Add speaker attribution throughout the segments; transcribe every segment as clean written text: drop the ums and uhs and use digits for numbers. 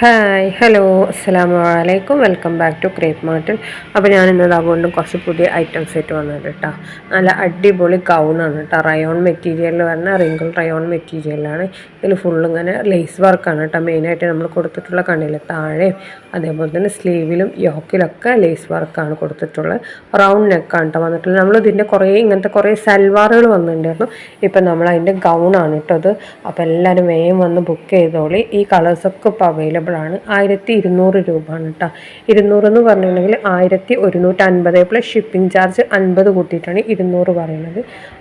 Speaker 1: Hi hello അസ്സലാമു അലൈക്കും welcome back to crepe മാർട്ടിൽ. അപ്പോൾ ഞാൻ ഇന്നത് അതുകൊണ്ടും കുറച്ച് പുതിയ ഐറ്റംസ് ആയിട്ട് വന്നത് കേട്ടോ. നല്ല അടിപൊളി ഗൗണാണ് കേട്ടോ. റയോൺ മെറ്റീരിയലിൽ വരുന്ന റിങ്കിൾ റയോൺ മെറ്റീരിയലാണ്. ഇതിൽ ഇങ്ങനെ ലേസ് വർക്കാണ് കേട്ടോ. മെയിനായിട്ട് നമ്മൾ കൊടുത്തിട്ടുള്ള കണ്ണിലെ താഴെയും അതേപോലെ തന്നെ സ്ലീവിലും യോക്കിലൊക്കെ ലേസ് വർക്കാണ് കൊടുത്തിട്ടുള്ളത്. റൗണ്ട് നെക്കാണ് കേട്ടോ വന്നിട്ടുള്ളത്. നമ്മളിതിൻ്റെ ഇങ്ങനത്തെ കുറേ സൽവാറുകൾ വന്നിട്ടുണ്ടായിരുന്നു. ഇപ്പം നമ്മളതിൻ്റെ ഗൗണാണ് കേട്ടോ അത്. അപ്പോൾ എല്ലാവരും വേഗം വന്ന് ബുക്ക് ചെയ്തോളി. ഈ കളേഴ്സൊക്കെ ഇപ്പോൾ അവൈലബിൾ ആണ്. 1200 രൂപയാണ് കേട്ടോ. 200 എന്ന് പറഞ്ഞിട്ടുണ്ടെങ്കിൽ 1150 പ്ലസ് ഷിപ്പിംഗ് ചാർജ് 50 കൂട്ടിയിട്ടാണ് 200 പറയുന്നത്.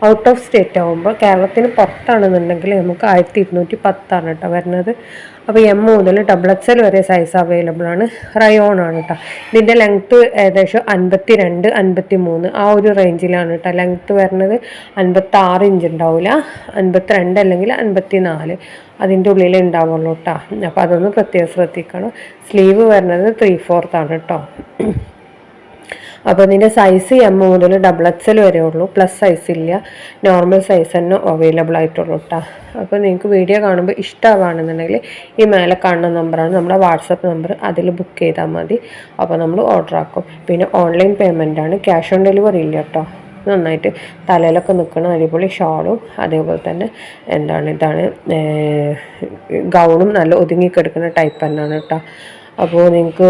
Speaker 1: ഔട്ട് ഓഫ് സ്റ്റേറ്റ് ആകുമ്പോൾ കേരളത്തിന് പുറത്താണെന്നുണ്ടെങ്കിൽ നമുക്ക് 1210 കേട്ടോ വരുന്നത്. അപ്പോൾ എം മുതൽ XXL വരെ സൈസ് അവൈലബിൾ ആണ്. റയോൺ ആണ് കേട്ടോ. ഇതിൻ്റെ ലെങ്ത്ത് ഏകദേശം 52, 53 ആ ഒരു റേഞ്ചിലാണ് കേട്ടോ ലെങ്ത്ത് വരുന്നത്. 56 ഇഞ്ച് ഉണ്ടാവില്ല, 52 അല്ലെങ്കിൽ 54 അതിൻ്റെ ഉള്ളിൽ ഉണ്ടാവുള്ളൂ കേട്ടോ. അപ്പോൾ അതൊന്ന് പ്രത്യേകം ശ്രദ്ധിക്കണം. സ്ലീവ് വരുന്നത് 3/4 ആണ് കേട്ടോ. അപ്പോൾ ഇതിൻ്റെ സൈസ് എം മുതൽ XXL വരെ ഉള്ളൂ. പ്ലസ് സൈസ് ഇല്ല, നോർമൽ സൈസ് തന്നെ അവൈലബിൾ ആയിട്ടുള്ളൂ കേട്ടോ. അപ്പോൾ നിങ്ങൾക്ക് വീഡിയോ കാണുമ്പോൾ ഇഷ്ടമാണെന്നുണ്ടെങ്കിൽ ഈ മേലെ കാണുന്ന നമ്പറാണ് നമ്മുടെ വാട്സപ്പ് നമ്പർ, അതിൽ ബുക്ക് ചെയ്താൽ മതി. അപ്പോൾ നമ്മൾ ഓർഡർ ആക്കും. പിന്നെ ഓൺലൈൻ പേയ്മെൻ്റ് ആണ്, ക്യാഷ് ഓൺ ഡെലിവറി ഇല്ല കേട്ടോ. നന്നായിട്ട് തലയിലൊക്കെ നിൽക്കുന്ന അടിപൊളി ഷോളും അതേപോലെ തന്നെ ഇതാണ് ഗൗണും നല്ല ഒതുങ്ങിക്കെടുക്കുന്ന ടൈപ്പ് തന്നെയാണ് കേട്ടോ. അപ്പോൾ നിങ്ങൾക്ക്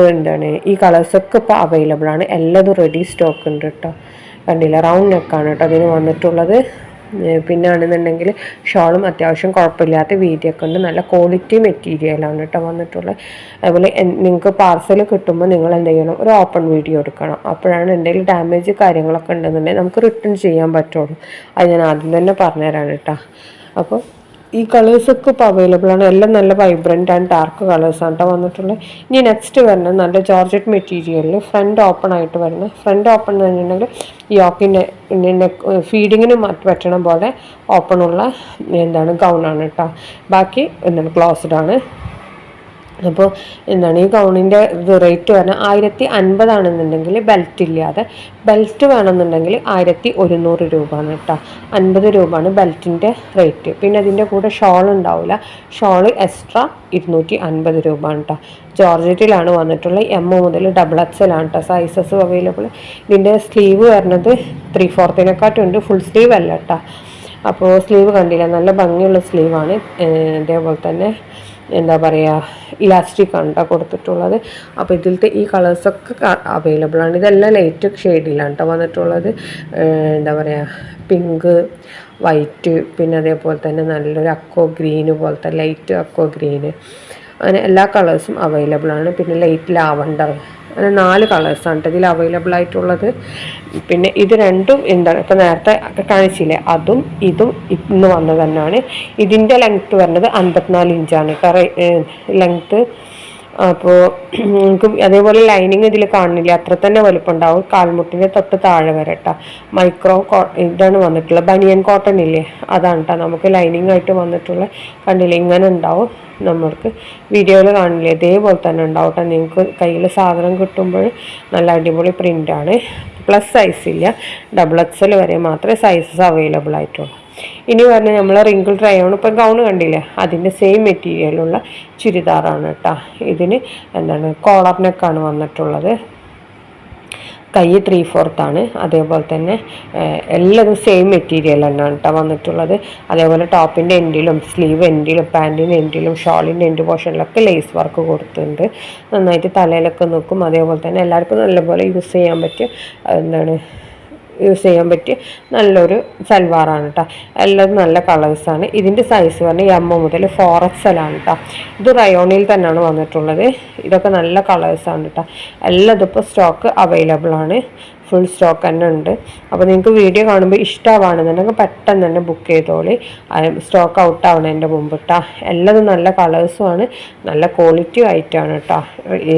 Speaker 1: ഈ കളേഴ്സൊക്കെ ഇപ്പോൾ അവൈലബിൾ ആണ്. എല്ലാതും റെഡി സ്റ്റോക്ക് ഉണ്ട് കേട്ടോ. കണ്ടില്ല, റൗണ്ട് നെക്കാണ് കേട്ടോ അതിന് വന്നിട്ടുള്ളത്. പിന്നെ ആണെന്നുണ്ടെങ്കിൽ ഷോളും അത്യാവശ്യം കുഴപ്പമില്ലാത്ത വീതിയൊക്കെ ഉണ്ട്. നല്ല ക്വാളിറ്റി മെറ്റീരിയലാണ് കേട്ടോ വന്നിട്ടുള്ളത്. അതുപോലെ നിങ്ങൾക്ക് പാർസൽ കിട്ടുമ്പോൾ നിങ്ങൾ എന്ത് ചെയ്യണം, ഒരു ഓപ്പൺ വീഡിയോ എടുക്കണം. അപ്പോഴാണ് എന്തെങ്കിലും ഡാമേജ് കാര്യങ്ങളൊക്കെ ഉണ്ടെന്നുണ്ടെങ്കിൽ നമുക്ക് റിട്ടേൺ ചെയ്യാൻ പറ്റുള്ളൂ. അത് ഞാൻ ആദ്യം തന്നെ പറഞ്ഞുതരാണ് കേട്ടോ. അപ്പോൾ ഈ കളേഴ്സൊക്കെ ഇപ്പോൾ അവൈലബിൾ ആണ്. എല്ലാം നല്ല വൈബ്രൻ്റ് ആൻഡ് ഡാർക്ക് കളേഴ്സാണ് കേട്ടോ വന്നിട്ടുള്ളത്. ഇനി നെക്സ്റ്റ് വരുന്നത് നല്ല ജോർജറ്റ് മെറ്റീരിയലിൽ ഫ്രണ്ട് ഓപ്പൺ ആയിട്ട് വരുന്നത്. ഫ്രണ്ട് ഓപ്പൺ എന്ന് പറഞ്ഞിട്ടുണ്ടെങ്കിൽ യോക്കിൻ്റെ ഫീഡിങ്ങിന് പറ്റണ പോലെ ഓപ്പണുള്ള ഗൗണാണ് കേട്ടോ. ബാക്കി ക്ലോസ്ഡ് ആണ്. അപ്പോൾ ഈ ഗൗണിൻ്റെ റേറ്റ് പറഞ്ഞാൽ 1050 ആണെന്നുണ്ടെങ്കിൽ ബെൽറ്റ് ഇല്ലാതെ. ബെൽറ്റ് വേണമെന്നുണ്ടെങ്കിൽ 1100 രൂപയാണ് കേട്ടോ. 50 രൂപയാണ് ബെൽറ്റിൻ്റെ റേറ്റ്. പിന്നെ അതിൻ്റെ കൂടെ ഷോൾ ഉണ്ടാവില്ല. ഷോള് എക്സ്ട്രാ 250 രൂപയാണ് കേട്ടോ. ജോർജറ്റിലാണ് വന്നിട്ടുള്ളത്. എം മുതൽ XXL ആണ് കേട്ടോ സൈസസ് അവൈലബിൾ. ഇതിൻ്റെ സ്ലീവ് വരുന്നത് 3/4 ഉണ്ട്. ഫുൾ സ്ലീവ് അല്ല കേട്ടോ. അപ്പോൾ സ്ലീവ് കണ്ടില്ല, നല്ല ഭംഗിയുള്ള സ്ലീവാണ്. അതേപോലെ തന്നെ ഇലാസ്റ്റിക് ആണ് കേട്ടോ കൊടുത്തിട്ടുള്ളത്. അപ്പോൾ ഇതിലത്തെ ഈ കളേഴ്സൊക്കെ അവൈലബിൾ ആണ്. ഇതെല്ലാം ലൈറ്റ് ഷെയ്ഡിലാണ് കേട്ടോ വന്നിട്ടുള്ളത്. പിങ്ക്, വൈറ്റ്, പിന്നെ അതേപോലെ തന്നെ നല്ലൊരു അക്കോ ഗ്രീന് പോലത്തെ ലൈറ്റ് അക്കോ ഗ്രീന്, അങ്ങനെ എല്ലാ കളേഴ്സും അവൈലബിൾ ആണ്. പിന്നെ ലൈറ്റ് ലാവണ്ടർ, അങ്ങനെ 4 കളേഴ്സാണ് കേട്ടോ ഇതിൽ അവൈലബിൾ ആയിട്ടുള്ളത്. പിന്നെ ഇത് രണ്ടും ഇപ്പോൾ നേരത്തെ കാണിച്ചില്ലേ, അതും ഇതും ഇന്ന് വന്നത് തന്നെയാണ്. ഇതിൻ്റെ ലെങ്ത്ത് വരുന്നത് 54 ഇഞ്ചാണ് കേട്ടോ ലെങ്ത്ത്. അപ്പോൾ നിങ്ങൾക്ക് അതേപോലെ ലൈനിങ് ഇതിൽ കാണുന്നില്ല, അത്ര തന്നെ വലുപ്പം ഉണ്ടാവും. കാൽമുട്ടിൻ്റെ തൊട്ട് താഴെ വരെ കേട്ടോ. ഇതാണ് വന്നിട്ടുള്ളത്. ബനിയൻ കോട്ടൺ ഇല്ലേ, അതാണ് കേട്ടോ നമുക്ക് ലൈനിങ് ആയിട്ട് വന്നിട്ടുള്ള. കണ്ടില്ലേ, ഇങ്ങനെ ഉണ്ടാവും. നമ്മൾക്ക് വീഡിയോയിൽ കാണില്ലേ, ഇതേപോലെ തന്നെ ഉണ്ടാവും കേട്ടോ. നിങ്ങൾക്ക് കയ്യിൽ സാധനം കിട്ടുമ്പോൾ നല്ല അടിപൊളി പ്രിൻ്റാണ്. പ്ലസ് സൈസ് ഇല്ല, XXL വരെ മാത്രമേ സൈസസ് അവൈലബിൾ ആയിട്ടുള്ളൂ. ഇനി പറഞ്ഞാൽ നമ്മൾ റിങ്കിൾ റയോൺ ഇപ്പം ഗൗൺ കണ്ടില്ലേ, അതിൻ്റെ സെയിം മെറ്റീരിയലുള്ള ചുരിദാറാണ് കേട്ടോ. ഇതിന് കോളർ നെക്കാണ് വന്നിട്ടുള്ളത്. കൈ 3/4 ആണ്. അതേപോലെ തന്നെ എല്ലാതും സെയിം മെറ്റീരിയൽ തന്നെയാണ് കേട്ടോ വന്നിട്ടുള്ളത്. അതേപോലെ ടോപ്പിൻ്റെ എൻഡിലും സ്ലീവ് എൻഡിലും പാൻറ്റിൻ്റെ എൻഡിലും ഷോളിൻ്റെ എൻഡ് പോർഷനിലൊക്കെ ലേസ് വർക്ക് കൊടുത്തിട്ടുണ്ട്. നന്നായിട്ട് തലയിലൊക്കെ നിൽക്കും. അതേപോലെ തന്നെ എല്ലാവർക്കും നല്ലപോലെ യൂസ് ചെയ്യാൻ പറ്റിയ നല്ലൊരു സൽവാറാണ് കേട്ടോ. എല്ലാതും നല്ല കളേഴ്സാണ്. ഇതിൻ്റെ സൈസ് പറഞ്ഞാൽ എം മുതൽ 4XL ആണ് കേട്ടോ. ഇത് റയോണിൽ തന്നെയാണ് വന്നിട്ടുള്ളത്. ഇതൊക്കെ നല്ല കളേഴ്സാണ് കേട്ടോ. എല്ലാതും ഇപ്പോൾ സ്റ്റോക്ക് അവൈലബിൾ ആണ്. ഫുൾ സ്റ്റോക്ക് തന്നെ ഉണ്ട്. അപ്പോൾ നിങ്ങൾക്ക് വീഡിയോ കാണുമ്പോൾ ഇഷ്ടമാണെന്നുണ്ടെങ്കിൽ പെട്ടെന്ന് തന്നെ ബുക്ക് ചെയ്തോളി, സ്റ്റോക്ക് ഔട്ട് ആവണതിൻ്റെ മുമ്പ് കേട്ടോ. എല്ലാതും നല്ല കളേഴ്സുമാണ്, നല്ല ക്വാളിറ്റി ആയിട്ടാണ് കേട്ടോ.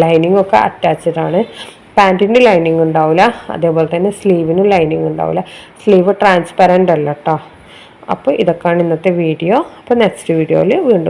Speaker 1: ലൈനിങ് ഒക്കെ അറ്റാച്ച്ഡ് ആണ്. പാൻറ്റിന് ലൈനിങ് ഉണ്ടാവില്ല, അതേപോലെ തന്നെ സ്ലീവിനും ലൈനിങ് ഉണ്ടാവില്ല. സ്ലീവ് ട്രാൻസ്പെറൻ്റ് അല്ല കേട്ടോ. അപ്പോൾ ഇതൊക്കെയാണ് ഇന്നത്തെ വീഡിയോ. അപ്പോൾ നെക്സ്റ്റ് വീഡിയോയിൽ വീണ്ടും